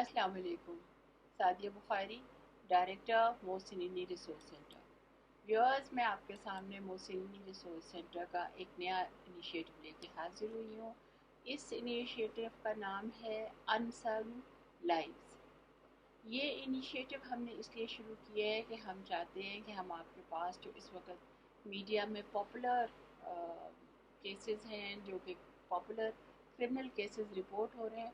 अस्सलाम वालेकुम। Sadia Bukhari, director Mohsini resource centre. Viewers, मैं आपके सामने मोहसिनी रिसोर्स सेंटर का एक नया इनिशिएटिव लेके हाजिर हुई हूँ। इस इनिशिएटिव का नाम है अनसंग लाइव्स। ये इनिशिएटिव हमने इसलिए शुरू किया है कि हम चाहते हैं कि हम आपके पास जो इस वक्त मीडिया में पॉपुलर केसेस हैं, जो कि पॉपुलर क्रिमिनल केसेस रिपोर्ट हो रहे हैं,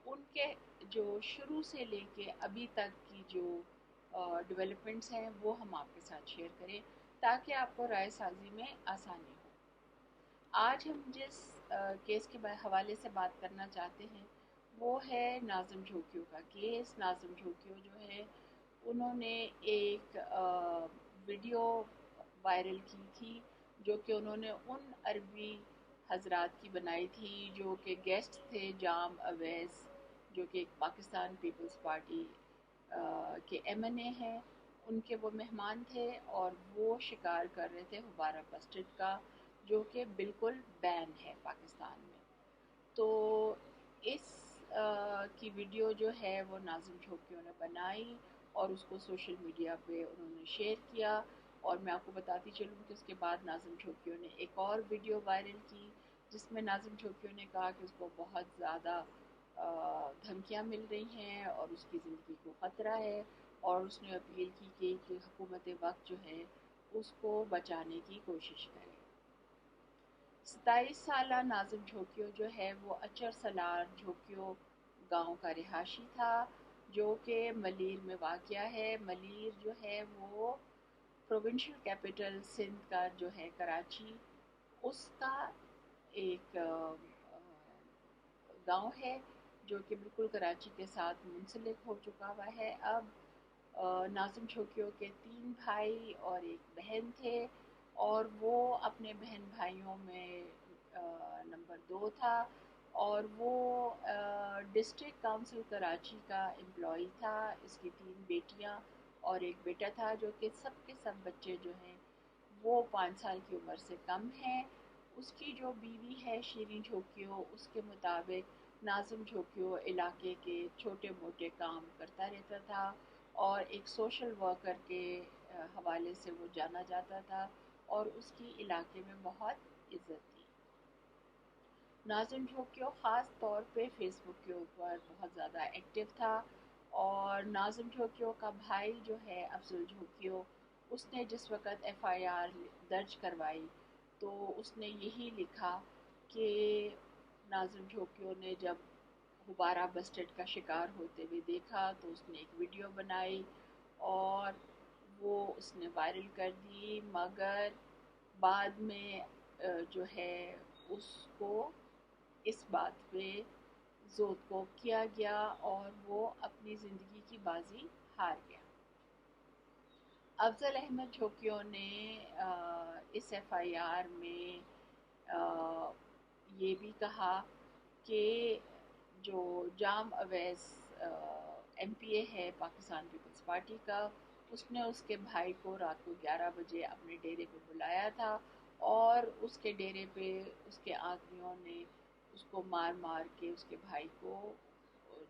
उनके जो शुरू से लेके अभी तक की जो डेवलपमेंट्स हैं वो हम आपके साथ शेयर करें ताकि आपको राय साजी में आसानी हो। आज हम जिस केस के हवाले से बात करना चाहते हैं वो है नाज़िम झोंकियों का केस। नाज़िम झोंकियों जो है, उन्होंने एक वीडियो वायरल की थी जो कि उन्होंने उन अरबी हजरात की बनाई थी जो कि गेस्ट थे जाम अवैस, जो कि पाकिस्तान पीपल्स पार्टी के एमएनए हैं। उनके वो मेहमान थे और वो शिकार कर रहे थे हुबारा बस्टर्ड का, जो कि बिल्कुल बैन है पाकिस्तान में। तो इस की वीडियो जो है वो नाज़िम झोंकियों ने बनाई और उसको सोशल मीडिया पे उन्होंने शेयर किया। और मैं आपको बताती चलूँ कि उसके बाद नाज़िम झोंकियों ने एक और वीडियो वायरल की जिसमें नाज़िम झोंकियों ने कहा कि उसको बहुत ज़्यादा धमकियाँ मिल रही हैं और उसकी ज़िंदगी को ख़तरा है, और उसने अपील की कि हुकूमत वक्त जो है उसको बचाने की कोशिश करे। 27 साला नाज़िम झोंकियों जो है वो अचर सलार झोंकियों गांव का रिहाशी था, जो कि मलीर में वाक़या है। मलीर जो है वो प्रोविंशियल कैपिटल सिंध का जो है कराची, उसका एक गांव है जो कि बिल्कुल कराची के साथ मुंसलिक हो चुका हुआ है। अब नाज़िम झोंकियों के 3 भाई और एक बहन थे, और वो अपने बहन भाइयों में नंबर 2 था, और वो डिस्ट्रिक्ट काउंसिल कराची का एम्प्लॉई था। इसकी 3 बेटियां और एक बेटा था, जो कि सब के सब बच्चे जो हैं वो 5 साल की उम्र से कम हैं। उसकी जो बीवी है शीरीन झोंकियों, उसके मुताबिक नाज़िम झोंकियों इलाके के छोटे मोटे काम करता रहता था और एक सोशल वर्कर के हवाले से वो जाना जाता था और उसकी इलाके में बहुत इज्जत थी। नाज़िम झोंकियों ख़ास तौर पे फेसबुक के ऊपर बहुत ज़्यादा एक्टिव था, और नाज़िम झोंकियों का भाई जो है अफजल झोंकियों, उसने जिस वक़्त एफआईआर दर्ज करवाई तो उसने यही लिखा कि नाज़िम झोंकियों ने जब हुबारा बस्टर्ड का शिकार होते हुए देखा तो उसने एक वीडियो बनाई और वो उसने वायरल कर दी, मगर बाद में जो है उसको इस बात पे जोतकोप किया गया और वो अपनी ज़िंदगी की बाजी हार गया। अफजल अहमद झोंकियों ने इस एफआईआर में ये भी कहा कि जो जाम अवैस एमपीए है पाकिस्तान पीपल्स पार्टी का, उसने उसके भाई को रात को 11 बजे अपने डेरे पे बुलाया था और उसके डेरे पे उसके आदमियों ने उसको मार मार के उसके भाई को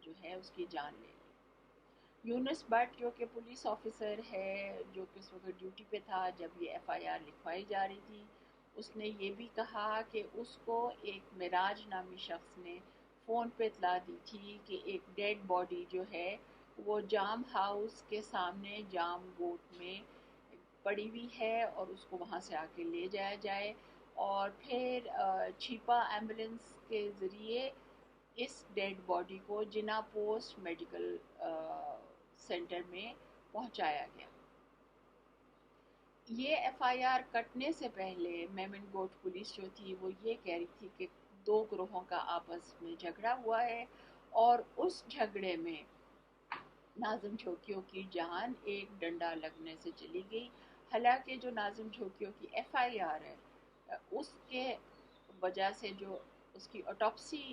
जो है उसकी जान ले ली। यूनुस भट्ट जो कि पुलिस ऑफिसर है, जो कि उस वक्त ड्यूटी पे था जब ये एफआईआर लिखवाई जा रही थी, उसने ये भी कहा कि उसको एक मिराज नामी शख्स ने फ़ोन पे इतला दी थी कि एक डेड बॉडी जो है वो जाम हाउस के सामने जाम गोट में पड़ी हुई है और उसको वहाँ से आके ले जाया जाए, और फिर छिपा एम्बुलेंस के ज़रिए इस डेड बॉडी को जिना पोस्ट मेडिकल सेंटर में पहुंचाया गया। ये एफआईआर कटने से पहले मेमनगोट पुलिस जो थी वो ये कह रही थी कि 2 ग्रोहों का आपस में झगड़ा हुआ है, और उस झगड़े में नाज़िम झोंकियों की जान एक डंडा लगने से चली गई। हालांकि जो नाज़िम झोंकियों की एफआईआर है उसके वजह से जो उसकी ऑटोप्सी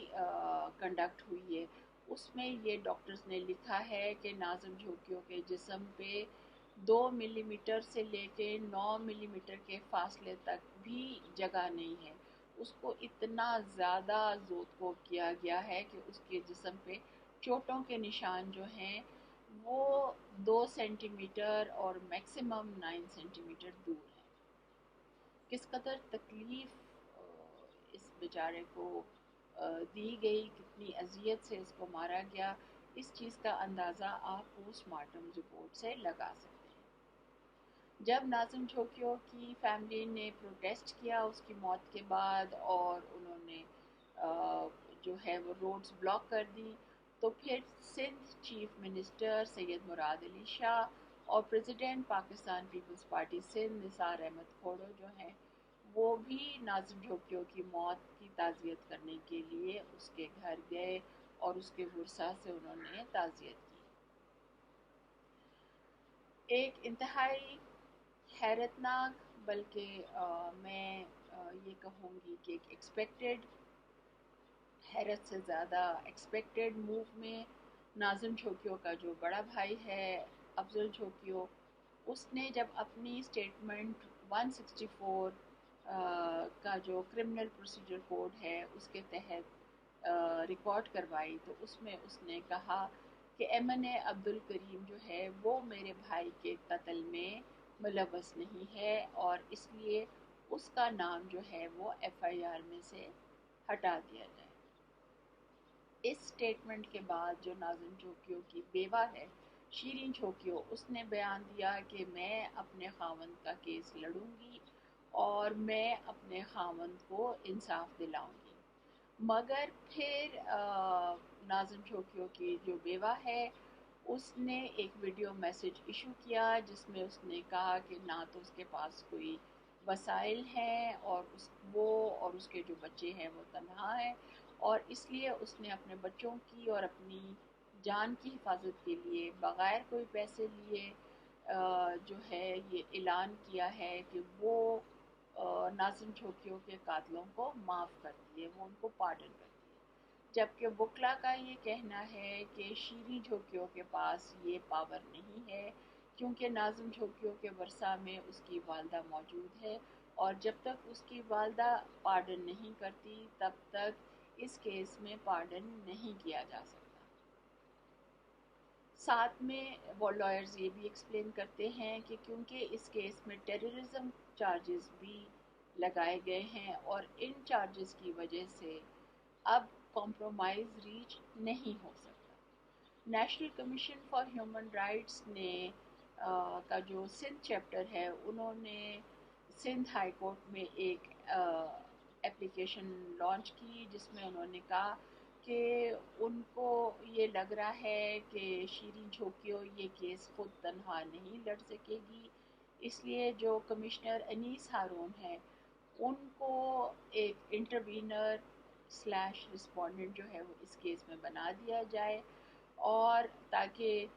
कंडक्ट हुई है उसमें ये डॉक्टर्स ने लिखा है कि नाज़िम झोंकियों के जिस्म पे 2 मिलीमीटर से लेके 9 मिलीमीटर के फासले तक भी जगह नहीं है। उसको इतना ज़्यादा जोतकोप किया गया है कि उसके जिस्म पे चोटों के निशान जो हैं वो 2 सेंटीमीटर और मैक्सिमम 9 सेंटीमीटर दूर हैं। किस कदर तकलीफ़ इस बेचारे को दी गई, कितनी अजियत से इसको मारा गया, इस चीज़ का अंदाज़ा आप पोस्टमार्टम रिपोर्ट से लगा सकते हैं। जब नाज़िम झोंकियो की फैमिली ने प्रोटेस्ट किया उसकी मौत के बाद और उन्होंने जो है वो रोड्स ब्लॉक कर दी, तो फिर सिंध चीफ मिनिस्टर सैयद मुराद अली शाह और प्रेसिडेंट पाकिस्तान पीपल्स पार्टी सिंध निसार अहमद खोड़ो जो हैं वो भी नाज़िम झोंकियो की मौत की ताज़ियत करने के लिए उसके घर गए और उसके वर्सा से उन्होंने ताज़ियत की। एक इंतहाई हैरतनाक, बल्कि मैं ये कहूँगी कि एक एक्सपेक्टेड, हैरत से ज़्यादा एक्सपेक्टेड मूव में नाज़िम झोंकियो का जो बड़ा भाई है अफजल झोंकियो, उसने जब अपनी स्टेटमेंट 164 का जो क्रिमिनल प्रोसीजर कोड है उसके तहत रिकॉर्ड करवाई, तो उसमें उसने कहा कि एमएनए अब्दुल करीम जो है वो मेरे भाई के कत्ल में मुलव्वस नहीं है और इसलिए उसका नाम जो है वो एफआईआर में से हटा दिया जाए। इस स्टेटमेंट के बाद जो नाज़िम झोंकियो की बेवा है शीरीन झोंकियो, उसने बयान दिया कि मैं अपने खावंद का केस लड़ूंगी और मैं अपने खावंद को इंसाफ दिलाऊंगी। मगर फिर नाज़िम झोंकियो की जो बेवा है उसने एक वीडियो मैसेज इशू किया जिसमें उसने कहा कि ना तो उसके पास कोई वसाइल हैं और वो और उसके जो बच्चे हैं वो तन्हा हैं और इसलिए उसने अपने बच्चों की और अपनी जान की हिफाजत के लिए बग़ैर कोई पैसे लिए जो है ये ऐलान किया है कि वो नाज़िम झोंकियो के कातलों को माफ़ कर दिए, वो उनको पार्डन कर दिए। जबकि वकला का ये कहना है कि शीरी झोंकियो के पास ये पावर नहीं है क्योंकि नाज़िम झोंकियो के वर्सा में उसकी वालदा मौजूद है और जब तक उसकी वालदा पार्डन नहीं करती तब तक इस केस में पार्डन नहीं किया जा सकता। साथ में वो लॉयर्स ये भी एक्सप्लेन करते हैं कि क्योंकि इस केस में टेररिज्म चार्जेस भी लगाए गए हैं और इन चार्जेस की वजह से अब कॉम्प्रोमाइज़ रीच नहीं हो सकता। National commission for human rights ने का जो सिंध चैप्टर है उन्होंने सिंध हाई कोर्ट में एक एप्लीकेशन लॉन्च की जिसमें उन्होंने कहा कि उनको ये लग रहा है कि शीरीन झोंकियो ये केस खुद तनहा नहीं लड़ सकेगी, इसलिए जो कमिश्नर अनीस हारून है उनको एक इंटरवीनर स्लैश रिस्पोंडेंट जो है वो इस केस में बना दिया जाए और ताकि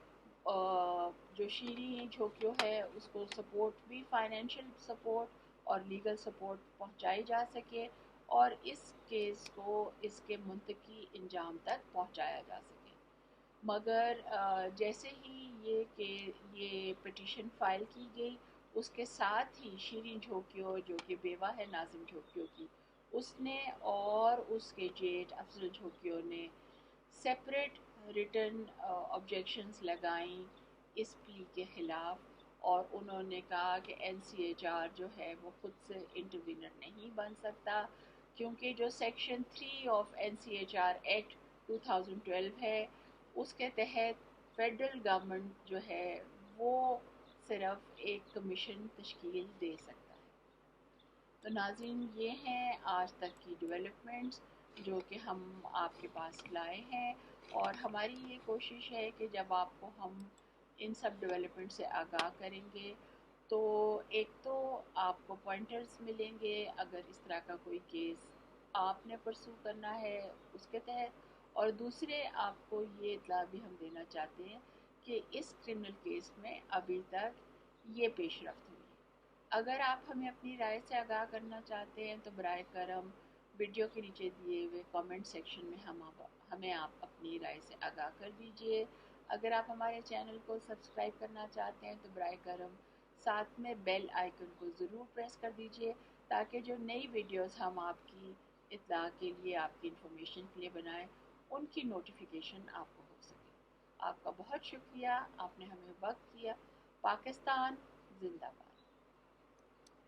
जो शीरीन झोंकियो है उसको सपोर्ट भी, फाइनेंशियल सपोर्ट और लीगल सपोर्ट पहुंचाई जा सके और इस केस को इसके मुंतकी इंजाम तक पहुंचाया जा सके। मगर जैसे ही ये पिटीशन फाइल की गई उसके साथ ही शीरीन झोंकियो जो कि बेवा है नाज़िम झोंकियो की, उसने और उसके जेठ अफजल झोंकियो ने सेपरेट रिटन ऑब्जेक्शंस लगाई इस प्ली के ख़िलाफ़ और उन्होंने कहा कि एनसीएचआर जो है वो खुद से इंटरवीनर नहीं बन सकता क्योंकि जो सेक्शन 3 ऑफ एनसीएचआर एक्ट 2012 है उसके तहत फेडरल गवर्नमेंट जो है वो सिर्फ एक कमीशन तश्कील दे सकता है। तो नाज़रीन, ये हैं आज तक की डेवलपमेंट्स जो कि हम आपके पास लाए हैं और हमारी ये कोशिश है कि जब आपको हम इन सब डेवलपमेंट से आगाह करेंगे तो एक तो आपको पॉइंटर्स मिलेंगे अगर इस तरह का कोई केस आपने परसू करना है उसके तहत, और दूसरे आपको ये इतला भी हम देना चाहते हैं कि इस क्रिमिनल केस में अभी तक ये पेशरफ्त हुई। अगर आप हमें अपनी राय से आगाह करना चाहते हैं तो बराए करम वीडियो के नीचे दिए हुए कमेंट सेक्शन में हमें आप अपनी राय से आगाह कर दीजिए। अगर आप हमारे चैनल को सब्सक्राइब करना चाहते हैं तो बराए करम साथ में बेल आइकन को ज़रूर प्रेस कर दीजिए ताकि जो नई वीडियोस हम आपकी इत्तला के लिए, आपकी इन्फॉर्मेशन के लिए बनाएं, उनकी नोटिफिकेशन आपको हो بہت شکریہ، آپ نے ہمیں وقت دیا۔ پاکستان زندہ باد۔